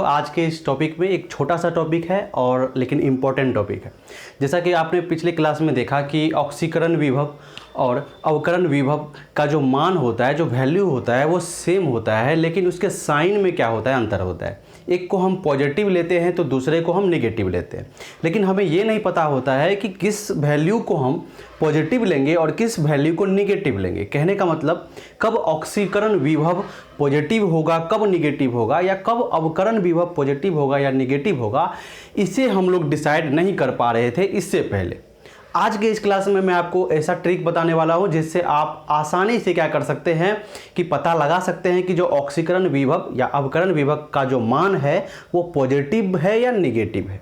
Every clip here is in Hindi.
तो आज के इस टॉपिक में एक छोटा सा टॉपिक है और लेकिन इम्पोर्टेंट टॉपिक है। जैसा कि आपने पिछले क्लास में देखा कि ऑक्सीकरण विभव और अवकरण विभव का जो मान होता है, जो वैल्यू होता है, वो सेम होता है, लेकिन उसके साइन में क्या होता है, अंतर होता है। एक को हम पॉजिटिव लेते हैं तो दूसरे को हम नेगेटिव लेते हैं, लेकिन हमें ये नहीं पता होता है कि किस वैल्यू को हम पॉजिटिव लेंगे और किस वैल्यू को निगेटिव लेंगे। कहने का मतलब कब ऑक्सीकरण विभव पॉजिटिव होगा, कब निगेटिव होगा, या कब अवकरण विभव पॉजिटिव होगा या निगेटिव होगा, इसे हम लोग डिसाइड नहीं कर पा रहे थे इससे पहले। आज के इस क्लास में मैं आपको ऐसा ट्रिक बताने वाला हूं जिससे आप आसानी से क्या कर सकते हैं कि पता लगा सकते हैं कि जो ऑक्सीकरण विभव या अवकरण विभव का जो मान है वो पॉजिटिव है या निगेटिव है।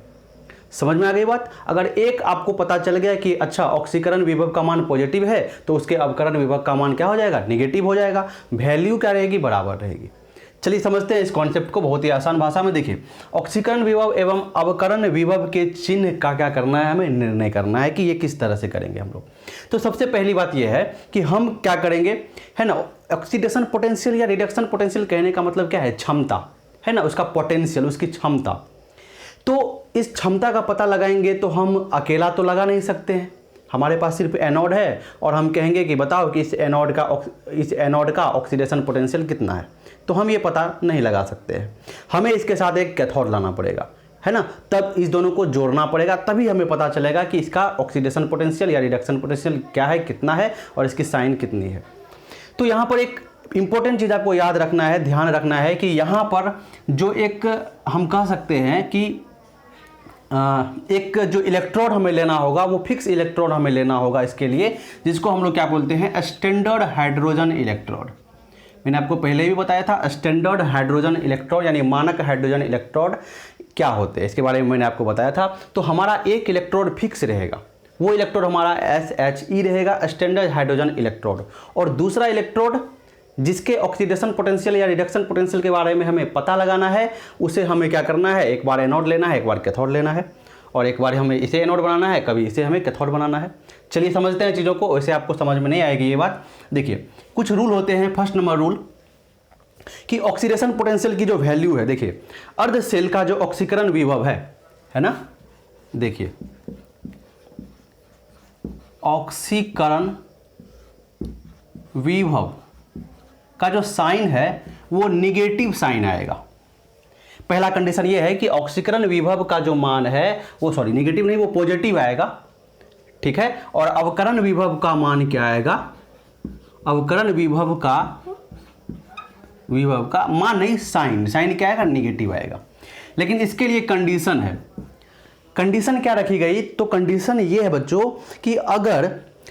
समझ में आ गई बात? अगर एक आपको पता चल गया कि अच्छा ऑक्सीकरण विभव का मान पॉजिटिव है तो उसके अवकरण विभव का मान क्या हो जाएगा, निगेटिव हो जाएगा। वैल्यू क्या रहेगी, बराबर रहेगी। चलिए समझते हैं इस कॉन्सेप्ट को बहुत ही आसान भाषा में। देखिए, ऑक्सीकरण विभव एवं अवकरण विभव के चिन्ह का क्या करना है, हमें निर्णय करना है कि ये किस तरह से करेंगे हम लोग। तो सबसे पहली बात ये है कि हम क्या करेंगे, है ना, ऑक्सीडेशन पोटेंशियल या रिडक्शन पोटेंशियल कहने का मतलब क्या है, क्षमता, है ना, उसका पोटेंशियल, उसकी क्षमता। तो इस क्षमता का पता लगाएंगे तो हम अकेला तो लगा नहीं सकते हैं। हमारे पास सिर्फ एनोड है और हम कहेंगे कि बताओ कि इस एनोड का ऑक्सीडेशन पोटेंशियल कितना है, तो हम ये पता नहीं लगा सकते हैं। हमें इसके साथ एक कैथोड लाना पड़ेगा, है ना, तब इस दोनों को जोड़ना पड़ेगा, तभी हमें पता चलेगा कि इसका ऑक्सीडेशन पोटेंशियल या रिडक्शन पोटेंशियल क्या है, कितना है और इसकी साइन कितनी है। तो यहाँ पर एक इंपॉर्टेंट चीज़ आपको याद रखना है, ध्यान रखना है कि यहाँ पर जो एक हम कह सकते हैं कि एक जो इलेक्ट्रोड हमें लेना होगा वो फिक्स इलेक्ट्रोड हमें लेना होगा इसके लिए, जिसको हम लोग क्या बोलते हैं, स्टैंडर्ड हाइड्रोजन इलेक्ट्रोड। मैंने आपको पहले भी बताया था स्टैंडर्ड हाइड्रोजन इलेक्ट्रोड यानी मानक हाइड्रोजन इलेक्ट्रोड क्या होते हैं, इसके बारे में मैंने आपको बताया था। तो हमारा एक इलेक्ट्रोड फिक्स रहेगा, वो इलेक्ट्रोड हमारा SHE रहेगा, स्टैंडर्ड हाइड्रोजन इलेक्ट्रोड। और दूसरा इलेक्ट्रोड जिसके ऑक्सीडेशन पोटेंशियल या रिडक्शन पोटेंशियल के बारे में हमें पता लगाना है, उसे हमें क्या करना है, एक बार एनोड लेना है, एक बार कैथोड लेना है, और एक बार हमें इसे एनोड बनाना है, कभी इसे हमें कैथोड बनाना है। चलिए समझते हैं चीज़ों को, वैसे आपको समझ में नहीं आएगी ये बात। देखिए, कुछ रूल होते हैं। फर्स्ट नंबर रूल कि ऑक्सीडेशन पोटेंशियल की जो वैल्यू है, देखिए अर्ध सेल का जो ऑक्सीकरण विभव है ना, देखिए ऑक्सीकरण विभव का जो साइन है वो निगेटिव साइन आएगा। पहला कंडीशन ये है कि ऑक्सीकरण विभव का जो मान है वो निगेटिव नहीं, वो पॉजिटिव आएगा, ठीक है। और अवकरण विभव का मान क्या आएगा, अवकरण विभव का मान नहीं, साइन क्या आएगा, निगेटिव आएगा। लेकिन इसके लिए कंडीशन है। कंडीशन क्या रखी गई, तो कंडीशन ये है बच्चों कि अगर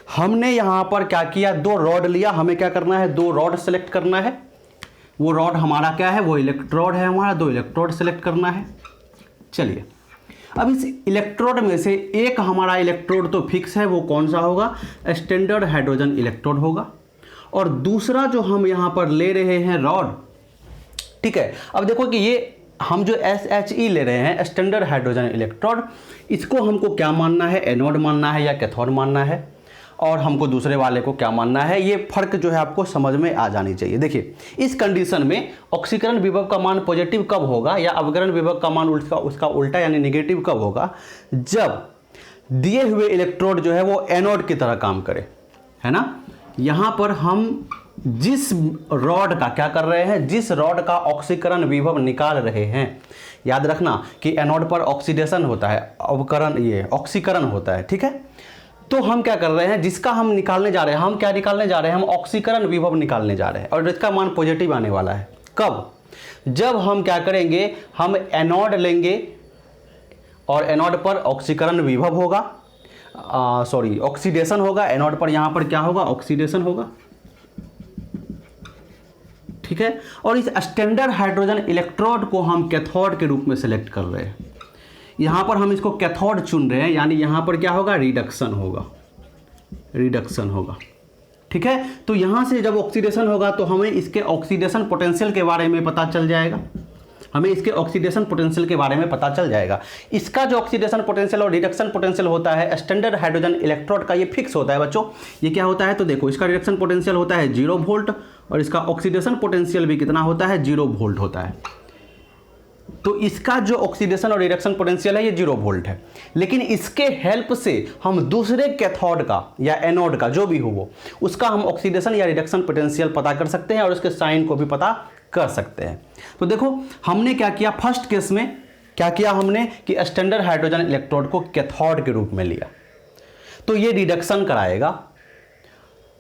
हमने यहां पर क्या किया, दो रॉड लिया, हमें क्या करना है, दो रॉड सेलेक्ट करना है। वो रॉड हमारा क्या है, वो इलेक्ट्रोड है हमारा, दो इलेक्ट्रोड सेलेक्ट करना है। चलिए, अब इस इलेक्ट्रोड में से एक हमारा इलेक्ट्रोड तो फिक्स है, वो कौन सा होगा, स्टैंडर्ड हाइड्रोजन इलेक्ट्रोड होगा। और दूसरा जो हम यहां पर ले रहे हैं रॉड, ठीक है। अब देखो कि ये हम जो SHE ले रहे हैं, स्टैंडर्ड हाइड्रोजन इलेक्ट्रोड, इसको हमको क्या मानना है, एनोड मानना है या कैथोड मानना है, और हमको दूसरे वाले को क्या मानना है, ये फर्क जो है आपको समझ में आ जानी चाहिए। देखिए, इस कंडीशन में ऑक्सीकरण विभव का मान पॉजिटिव कब होगा या अवकरण विभव का मान उसका उल्टा यानी नेगेटिव कब होगा, जब दिए हुए इलेक्ट्रोड जो है वो एनोड की तरह काम करे, है ना। यहां पर हम जिस रॉड का क्या कर रहे हैं, जिस रॉड का ऑक्सीकरण विभव निकाल रहे हैं, याद रखना कि एनोड पर ऑक्सीडेशन होता है, अवकरण ये ऑक्सीकरण होता है, ठीक है। तो हम क्या कर रहे हैं, जिसका हम निकालने जा रहे हैं, हम क्या निकालने जा रहे हैं, हम ऑक्सीकरण विभव निकालने जा रहे हैं, और इसका मान पॉजिटिव आने वाला है। कब, जब हम क्या करेंगे, हम एनोड लेंगे और एनोड पर ऑक्सीकरण विभव होगा, ऑक्सीडेशन होगा एनोड पर, यहां पर क्या होगा, ऑक्सीडेशन होगा, ठीक है। और इस स्टैंडर्ड हाइड्रोजन इलेक्ट्रोड को हम कैथोड के रूप में सेलेक्ट कर रहे हैं। यहां पर हम इसको कैथोड चुन रहे हैं, यानी यहां पर क्या होगा, रिडक्शन होगा, ठीक है। तो यहां से जब ऑक्सीडेशन होगा तो हमें इसके ऑक्सीडेशन पोटेंशियल के बारे में पता चल जाएगा, इसका जो ऑक्सीडेशन पोटेंशियल और रिडक्शन पोटेंशियल होता है स्टैंडर्ड हाइड्रोजन इलेक्ट्रोड का, ये फिक्स होता है बच्चों। ये क्या होता है, तो देखो इसका रिडक्शन पोटेंशियल होता है 0 वोल्ट और इसका ऑक्सीडेशन पोटेंशियल भी कितना होता है, 0 वोल्ट होता है। तो इसका जो ऑक्सीडेशन और रिडक्शन पोटेंशियल है ये 0 वोल्ट है, लेकिन इसके हेल्प से हम दूसरे कैथोड का या एनोड का जो भी हो वो उसका हम ऑक्सीडेशन या रिडक्शन पोटेंशियल पता कर सकते हैं और उसके साइन को भी पता कर सकते हैं। तो देखो हमने क्या किया, फर्स्ट केस में क्या किया हमने कि स्टैंडर्ड हाइड्रोजन इलेक्ट्रोड को कैथोड के रूप में लिया, तो ये रिडक्शन कराएगा।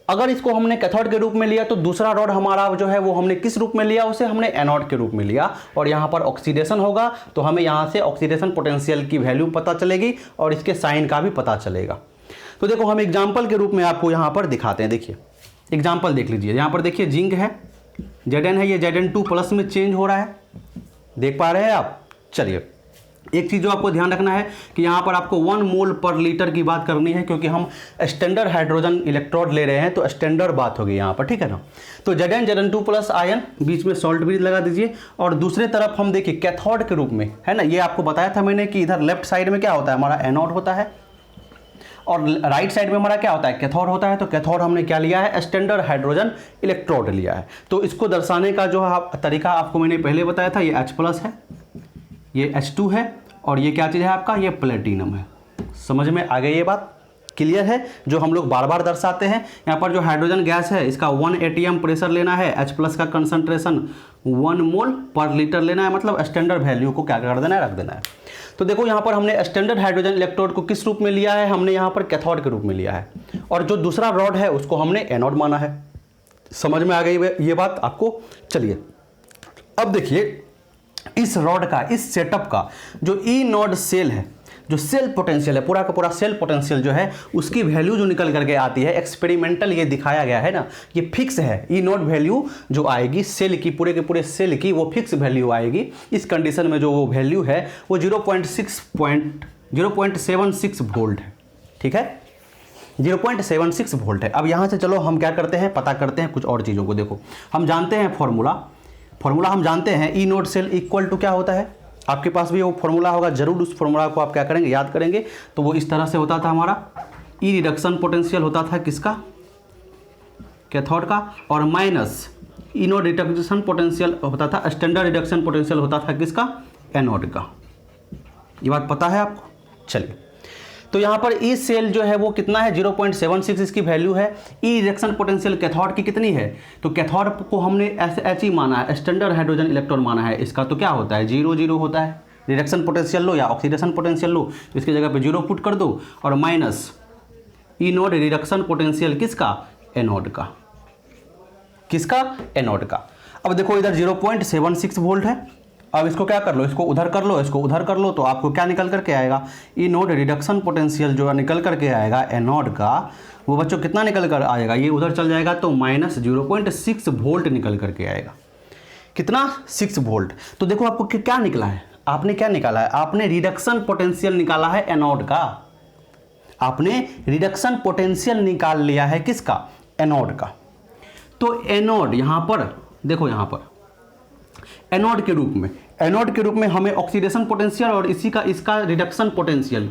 अगर इसको हमने कैथोड के रूप में लिया तो दूसरा रॉड हमारा जो है वो हमने किस रूप में लिया, उसे हमने एनोड के रूप में लिया और यहाँ पर ऑक्सीडेशन होगा तो हमें यहाँ से ऑक्सीडेशन पोटेंशियल की वैल्यू पता चलेगी और इसके साइन का भी पता चलेगा। तो देखो हम एग्जाम्पल के रूप में आपको यहाँ पर दिखाते हैं। देखिए एग्जाम्पल देख लीजिए, यहाँ पर देखिए जिंक है, Zn है, ये Zn2+ में चेंज हो रहा है, देख पा रहे हैं आप। चलिए एक चीज़ जो आपको ध्यान रखना है कि यहाँ पर आपको 1 मोल पर लीटर की बात करनी है, क्योंकि हम स्टैंडर्ड हाइड्रोजन इलेक्ट्रोड ले रहे हैं तो स्टैंडर्ड बात होगी यहाँ पर, ठीक है ना। तो Zn2+ आयन, बीच में सॉल्ट भी लगा दीजिए। और दूसरे तरफ हम देखिए कैथोड के रूप में है ना, ये आपको बताया था मैंने कि इधर लेफ्ट साइड में क्या होता है, हमारा एनोड होता है और राइट साइड में हमारा क्या होता है, कैथोड होता है। तो कैथोड हमने क्या लिया है, स्टैंडर्ड हाइड्रोजन इलेक्ट्रोड लिया है। तो इसको दर्शाने का जो तरीका आपको मैंने पहले बताया था, ये H+ है, ये H2 है और ये क्या चीज़ है आपका, ये प्लेटिनम है। समझ में आ गई ये बात, क्लियर है, जो हम लोग बार बार दर्शाते हैं। यहाँ पर जो हाइड्रोजन गैस है इसका 1 atm प्रेशर लेना है, H+ का कंसंट्रेशन 1 मोल पर लीटर लेना है, मतलब स्टैंडर्ड वैल्यू को क्या कर देना है, रख देना है। तो देखो यहाँ पर हमने स्टैंडर्ड हाइड्रोजन इलेक्ट्रोड को किस रूप में लिया है, हमने यहाँ पर कैथोड के रूप में लिया है और जो दूसरा रॉड है उसको हमने एनोड माना है। समझ में आ गई ये बात आपको। चलिए अब देखिए इस रॉड का, इस सेटअप का जो ई नोड सेल है, जो सेल पोटेंशियल है, पूरा का पूरा सेल पोटेंशियल जो है उसकी वैल्यू जो निकल करके आती है, एक्सपेरिमेंटल ये दिखाया गया है ना, ये फिक्स है। ई नोड वैल्यू जो आएगी सेल की, पूरे के पूरे सेल की वो फिक्स वैल्यू आएगी। इस कंडीशन में जो वो वैल्यू है वो 0.76 वोल्ट है, ठीक है, 0.76 वोल्ट है। अब यहाँ से चलो हम क्या करते हैं, पता करते हैं कुछ और चीज़ों को। देखो हम जानते हैं फॉर्मूला हम जानते हैं, E naught cell equal to क्या होता है, आपके पास भी वो फॉर्मूला होगा, जरूर उस फॉर्मूला को आप क्या करेंगे, याद करेंगे। तो वो इस तरह से होता था हमारा, ई रिडक्शन पोटेंशियल होता था किसका, कैथोड का, और माइनस ई नोड रिडक्शन पोटेंशियल होता था, स्टैंडर्ड रिडक्शन पोटेंशियल होता था किसका, एनोड का। ये बात पता है आपको। चलिए तो यहाँ पर ई सेल जो है वो कितना है, 0.76 इसकी वैल्यू है। ई रिडक्शन पोटेंशियल कैथोड की कितनी है, तो कैथोड को हमने H ही माना है, स्टैंडर्ड हाइड्रोजन इलेक्ट्रॉन माना है। इसका तो क्या होता है, 0 होता है। रिडक्शन पोटेंशियल लो या ऑक्सीडेशन पोटेंशियल लो, इसकी जगह पे 0 पुट कर दो और माइनस ई नोड रिडक्शन पोटेंशियल किसका, एनोड का, किसका, एनोड का। अब देखो इधर 0.76 वोल्ट है। अब इसको क्या कर लो, इसको उधर कर लो, इसको उधर कर लो, तो आपको क्या निकल करके आएगा, ई नोड रिडक्शन पोटेंशियल जो निकल करके आएगा एनोड का, वो बच्चों कितना निकल कर आएगा, ये उधर चल जाएगा तो -0.6 वोल्ट निकल करके आएगा। कितना, 6 वोल्ट। तो देखो आपको क्या निकला है, आपने क्या निकाला है, आपने रिडक्शन पोटेंशियल निकाला है एनोड का, आपने रिडक्शन पोटेंशियल निकाल लिया है किसका, एनोड का। तो एनोड यहाँ पर देखो, यहाँ पर एनोड के रूप में हमें ऑक्सीडेशन पोटेंशियल और इसका रिडक्शन पोटेंशियल,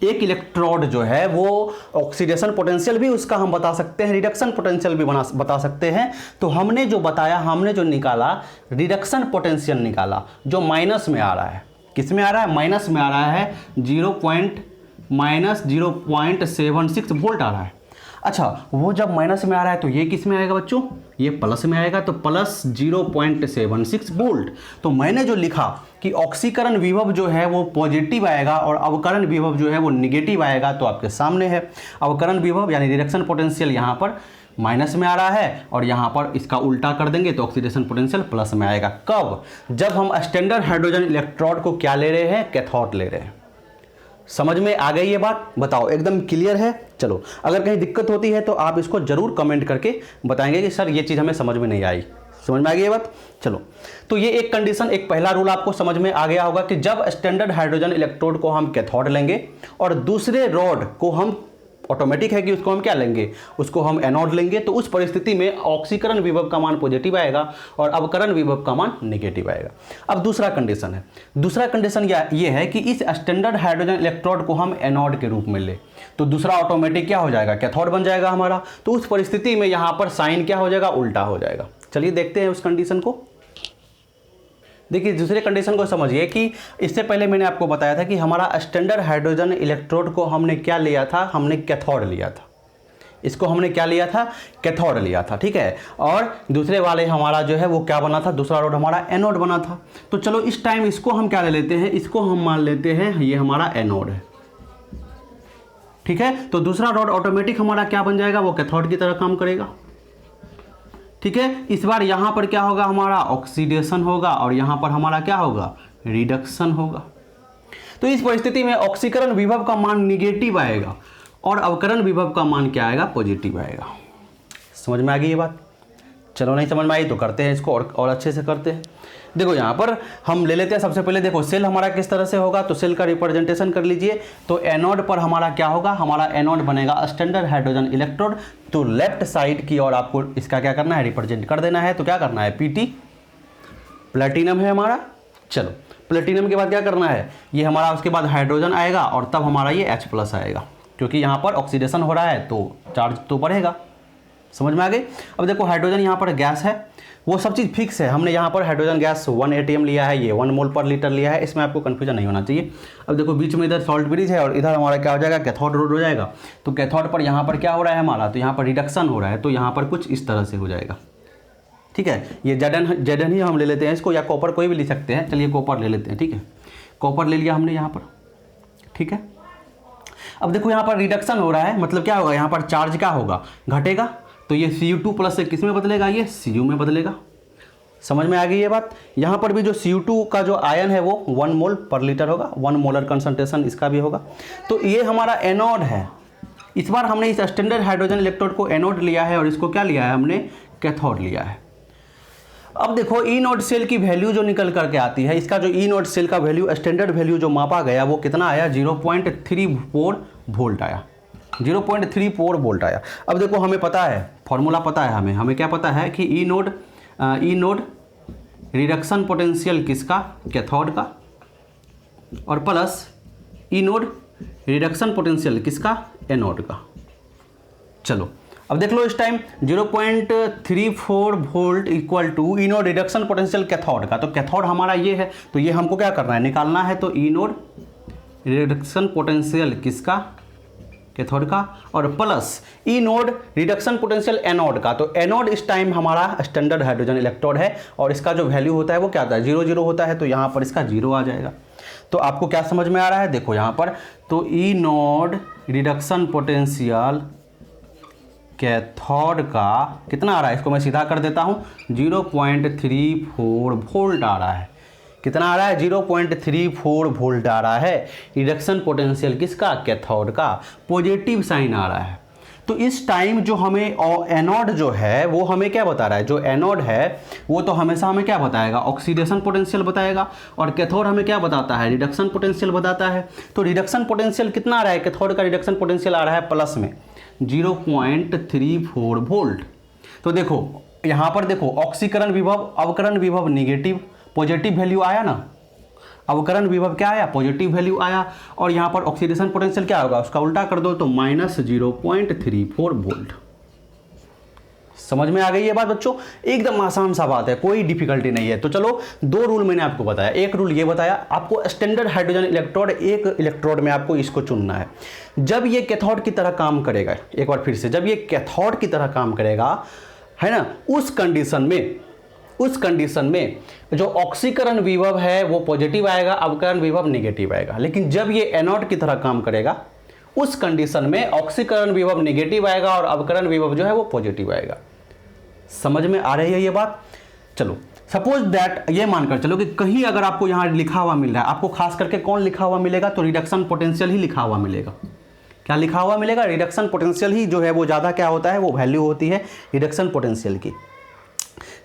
एक इलेक्ट्रोड जो है वो ऑक्सीडेशन पोटेंशियल भी उसका हम बता सकते हैं, रिडक्शन पोटेंशियल भी बता सकते हैं। तो हमने जो बताया, हमने जो निकाला, रिडक्शन पोटेंशियल निकाला जो माइनस में आ रहा है, किस में आ रहा है, माइनस में आ रहा है, -0.76 वोल्ट आ रहा है। अच्छा, वो जब माइनस में आ रहा है तो ये किस में आएगा बच्चों, ये प्लस में आएगा, तो +0.76 वोल्ट। तो मैंने जो लिखा कि ऑक्सीकरण विभव जो है वो पॉजिटिव आएगा और अवकरण विभव जो है वो निगेटिव आएगा, तो आपके सामने है। अवकरण विभव यानी रिडक्शन पोटेंशियल यहाँ पर माइनस में आ रहा है और यहाँ पर इसका उल्टा कर देंगे तो ऑक्सीडेशन पोटेंशियल प्लस में आएगा। कब, जब हम स्टैंडर्ड हाइड्रोजन इलेक्ट्रोड को क्या ले रहे हैं, कैथोड ले रहे हैं। समझ में आ गई ये बात, बताओ एकदम क्लियर है। चलो अगर कहीं दिक्कत होती है तो आप इसको जरूर कमेंट करके बताएंगे कि सर ये चीज़ हमें समझ में नहीं आई। समझ में आ गई ये बात। चलो तो ये एक कंडीशन, एक पहला रूल आपको समझ में आ गया होगा कि जब स्टैंडर्ड हाइड्रोजन इलेक्ट्रोड को हम कैथोड लेंगे और दूसरे रॉड को हम, ऑटोमेटिक है कि उसको हम क्या लेंगे, उसको हम एनोड लेंगे, तो उस परिस्थिति में ऑक्सीकरण विभव का मान पॉजिटिव आएगा और अवकरण विभव का मान नेगेटिव आएगा। अब दूसरा कंडीशन है, दूसरा कंडीशन ये है कि इस स्टैंडर्ड हाइड्रोजन इलेक्ट्रोड को हम एनोड के रूप में ले, तो दूसरा ऑटोमेटिक क्या हो जाएगा, कैथोड बन जाएगा हमारा। तो उस परिस्थिति में यहाँ पर साइन क्या हो जाएगा, उल्टा हो जाएगा। चलिए देखते हैं उस कंडीशन को। देखिए दूसरे कंडीशन को समझिए कि इससे पहले मैंने आपको बताया था कि हमारा स्टैंडर्ड हाइड्रोजन इलेक्ट्रोड को हमने क्या लिया था, हमने कैथोड लिया था। इसको हमने क्या लिया था, कैथोड लिया था, ठीक है। और दूसरे वाले हमारा जो है वो क्या बना था, दूसरा रोड हमारा एनोड बना था। तो चलो इस टाइम इसको हम क्या ले लेते हैं, इसको हम मान लेते हैं ये हमारा एनोड है, ठीक है। तो दूसरा रॉड ऑटोमेटिक हमारा क्या बन जाएगा, वो कैथोड की तरह काम करेगा, ठीक है। इस बार यहां पर क्या होगा, हमारा ऑक्सीडेशन होगा और यहां पर हमारा क्या होगा, रिडक्शन होगा। तो इस परिस्थिति में ऑक्सीकरण विभव का मान निगेटिव आएगा और अवकरण विभव का मान क्या आएगा, पॉजिटिव आएगा। समझ में आ गई ये बात? चलो नहीं समझ में आई तो करते हैं इसको और अच्छे से करते हैं। देखो यहाँ पर हम ले लेते हैं सबसे पहले, देखो सेल हमारा किस तरह से होगा, तो सेल का रिप्रेजेंटेशन कर लीजिए। तो एनोड पर हमारा क्या होगा, हमारा एनोड बनेगा स्टैंडर्ड हाइड्रोजन इलेक्ट्रोड। तो लेफ्ट साइड की ओर आपको इसका क्या करना है, रिप्रेजेंट कर देना है। तो क्या करना है, पीटी प्लेटिनम है हमारा। चलो प्लेटिनम के बाद क्या करना है, ये हमारा उसके बाद हाइड्रोजन आएगा और तब हमारा ये H+ आएगा, क्योंकि यहाँ पर ऑक्सीडेशन हो रहा है तो चार्ज तो बढ़ेगा। समझ में आ गई? अब देखो हाइड्रोजन यहाँ पर गैस है, वो सब चीज़ फिक्स है। हमने यहाँ पर हाइड्रोजन गैस 1 ATM लिया है, ये 1 मोल पर लीटर लिया है, इसमें आपको कन्फ्यूजन नहीं होना चाहिए। अब देखो बीच में इधर सॉल्ट ब्रिज है और इधर हमारा क्या हो जाएगा, कैथोड रोड हो जाएगा। तो कैथोड पर यहाँ पर क्या हो रहा है हमारा, तो यहाँ पर रिडक्शन हो रहा है, तो यहाँ पर कुछ इस तरह से हो जाएगा, ठीक है। ये जेडन ही हम ले लेते हैं इसको, या कॉपर कोई भी ले सकते हैं। चलिए कॉपर ले लेते हैं, ठीक है। कॉपर ले लिया हमने यहाँ पर, ठीक है। अब देखो यहाँ पर रिडक्शन हो रहा है, मतलब क्या होगा, यहाँ पर चार्ज क्या होगा, घटेगा। तो ये Cu2+ से किस में बदलेगा, ये Cu में बदलेगा। समझ में आ गई ये बात? यहाँ पर भी जो Cu2 का जो आयन है वो 1 मोल पर लीटर होगा, 1 मोलर कंसंट्रेशन इसका भी होगा। तो ये हमारा एनोड है। इस बार हमने इस स्टैंडर्ड हाइड्रोजन इलेक्ट्रोड को एनोड लिया है और इसको क्या लिया है हमने, कैथोड लिया है। अब देखो ई नोड सेल की वैल्यू जो निकल करके आती है, इसका जो ई नोड सेल का वैल्यू, स्टैंडर्ड वैल्यू जो मापा गया वो कितना आया, 0.34 वोल्ट आया, 0.34 वोल्ट आया। अब देखो हमें पता है, फॉर्मूला पता है हमें क्या पता है कि ई नोड रिडक्शन पोटेंशियल किसका, कैथोड का, और plus E naught reduction potential किसका, एनोड का। चलो अब देख लो इस time 0.34 volt equal to E naught reduction potential cathode का। तो कैथोड हमारा ये है, तो ये हमको क्या करना है, निकालना है। तो ई नोड रिडक्शन पोटेंशियल किसका, कैथोड का, और plus E naught reduction potential anode का। तो एनोड इस टाइम हमारा स्टैंडर्ड हाइड्रोजन इलेक्ट्रोड है और इसका जो वैल्यू होता है वो क्या होता है, 0 0 होता है। तो यहाँ पर इसका 0 आ जाएगा। तो आपको क्या समझ में आ रहा है, देखो यहाँ पर, तो ई नोड रिडक्शन पोटेंशियल कैथोड का कितना आ रहा है, इसको मैं सीधा कर देता हूँ, 0.34 वोल्ट आ रहा है। कितना आ रहा है, 0.34 वोल्ट आ रहा है। रिडक्शन पोटेंशियल किसका, कैथोड का, पॉजिटिव साइन आ रहा है। तो इस टाइम जो हमें एनोड जो है वो हमें क्या बता रहा है, जो एनोड है वो तो हमेशा हमें क्या बताएगा, ऑक्सीडेशन पोटेंशियल बताएगा, और कैथोड हमें क्या बताता है, रिडक्शन पोटेंशियल बताता है। तो रिडक्शन पोटेंशियल कितना आ रहा है, कैथोड का रिडक्शन पोटेंशियल आ रहा है प्लस में 0.34 वोल्ट। तो देखो यहाँ पर देखो, ऑक्सीकरण विभव, अवकरण विभव निगेटिव, पॉजिटिव वैल्यू आया ना, अवकरण विभव क्या आया, पॉजिटिव वैल्यू आया। और यहाँ पर ऑक्सीडेशन पोटेंशियल क्या होगा, उसका उल्टा कर दो तो -0.34 वोल्ट। समझ में आ गई ये बात बच्चों? एकदम आसान सा बात है, कोई डिफिकल्टी नहीं है। तो चलो 2 रूल मैंने आपको बताया। एक रूल ये बताया आपको, स्टैंडर्ड हाइड्रोजन इलेक्ट्रोड, एक इलेक्ट्रोड में आपको इसको चुनना है। जब ये कैथोड की तरह काम करेगा, एक बार फिर से, जब ये कैथोड की तरह काम करेगा, है ना, उस कंडीशन में जो ऑक्सीकरण विभव है वो पॉजिटिव आएगा, अवकरण विभव नेगेटिव आएगा। लेकिन जब ये एनोड की तरह काम करेगा, उस कंडीशन में ऑक्सीकरण विभव नेगेटिव आएगा और अवकरण विभव जो है वो पॉजिटिव आएगा। समझ में आ रही है ये बात? चलो सपोज दैट, ये मानकर चलो कि कहीं अगर आपको यहाँ लिखा हुआ मिल रहा है, आपको खास करके कौन लिखा हुआ मिलेगा, तो रिडक्शन पोटेंशियल ही लिखा हुआ मिलेगा। क्या लिखा हुआ मिलेगा, रिडक्शन पोटेंशियल ही जो है वो ज़्यादा क्या होता है, वो वैल्यू होती है रिडक्शन पोटेंशियल की।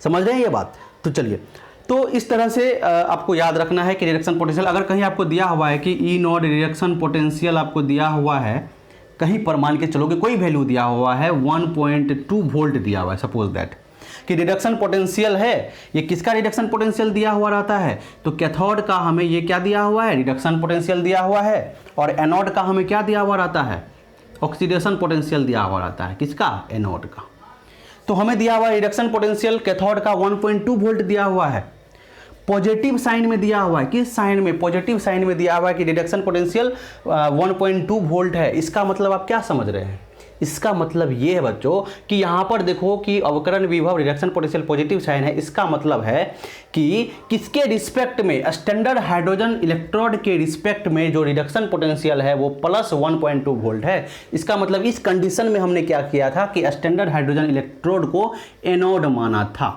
समझ रहे हैं ये बात? तो चलिए, तो इस तरह से आपको याद रखना है कि रिडक्शन पोटेंशियल, अगर कहीं आपको दिया हुआ है कि ई नोड रिडक्शन पोटेंशियल आपको दिया हुआ है, कहीं पर मान के चलो कि कोई वैल्यू दिया हुआ है 1.2 वोल्ट दिया हुआ है, सपोज दैट कि रिडक्शन पोटेंशियल है, ये किसका रिडक्शन पोटेंशियल दिया हुआ रहता है, तो कैथोड का हमें ये क्या दिया हुआ है, रिडक्शन पोटेंशियल दिया हुआ है, और एनोड का हमें क्या दिया हुआ रहता है, ऑक्सीडेशन पोटेंशियल दिया हुआ रहता है, किसका, एनोड का। तो हमें दिया हुआ रिडक्शन पोटेंशियल कैथोड का 1.2 वोल्ट दिया हुआ है, पॉजिटिव साइन में दिया हुआ है, किस साइन में, पॉजिटिव साइन में दिया हुआ है कि रिडक्शन पोटेंशियल 1.2 वोल्ट है। इसका मतलब आप क्या समझ रहे हैं, इसका मतलब ये है बच्चों कि यहाँ पर देखो कि अवकरण विभव रिडक्शन पोटेंशियल पॉजिटिव साइन है। इसका मतलब है कि किसके रिस्पेक्ट में, स्टैंडर्ड हाइड्रोजन इलेक्ट्रोड के रिस्पेक्ट में जो रिडक्शन पोटेंशियल है वो प्लस 1.2 वोल्ट है। इसका मतलब इस कंडीशन में हमने क्या किया था कि स्टैंडर्ड हाइड्रोजन इलेक्ट्रोड को एनोड माना था।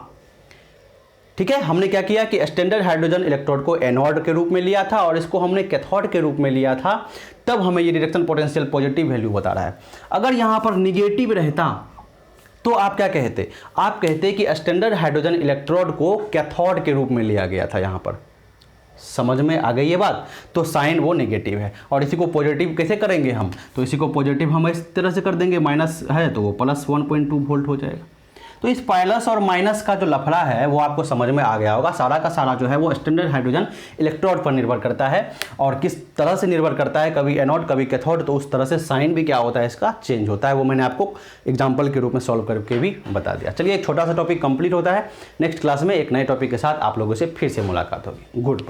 ठीक है, हमने क्या किया कि स्टैंडर्ड हाइड्रोजन इलेक्ट्रोड को एनोड के रूप में लिया था और इसको हमने कैथोड के रूप में लिया था, तब हमें ये रिडक्शन पोटेंशियल पॉजिटिव वैल्यू बता रहा है। अगर यहाँ पर निगेटिव रहता तो आप क्या कहते, आप कहते कि स्टैंडर्ड हाइड्रोजन इलेक्ट्रोड को कैथोड के रूप में लिया गया था। यहाँ पर समझ में आ गई ये बात, तो साइन वो नेगेटिव है और इसी को पॉजिटिव कैसे करेंगे हम, तो इसी को पॉजिटिव हम इस तरह से कर देंगे, माइनस है तो वो प्लस 1.2 वोल्ट हो जाएगा। तो इस प्लस और माइनस का जो लफड़ा है वो आपको समझ में आ गया होगा। सारा का सारा जो है वो स्टैंडर्ड हाइड्रोजन इलेक्ट्रोड पर निर्भर करता है और किस तरह से निर्भर करता है, कभी एनोड कभी कैथोड, तो उस तरह से साइन भी क्या होता है इसका चेंज होता है। वो मैंने आपको एग्जाम्पल के रूप में सॉल्व करके भी बता दिया। चलिए एक छोटा सा टॉपिक कंप्लीट होता है। नेक्स्ट क्लास में एक नए टॉपिक के साथ आप लोगों से फिर से मुलाकात होगी। Good bye.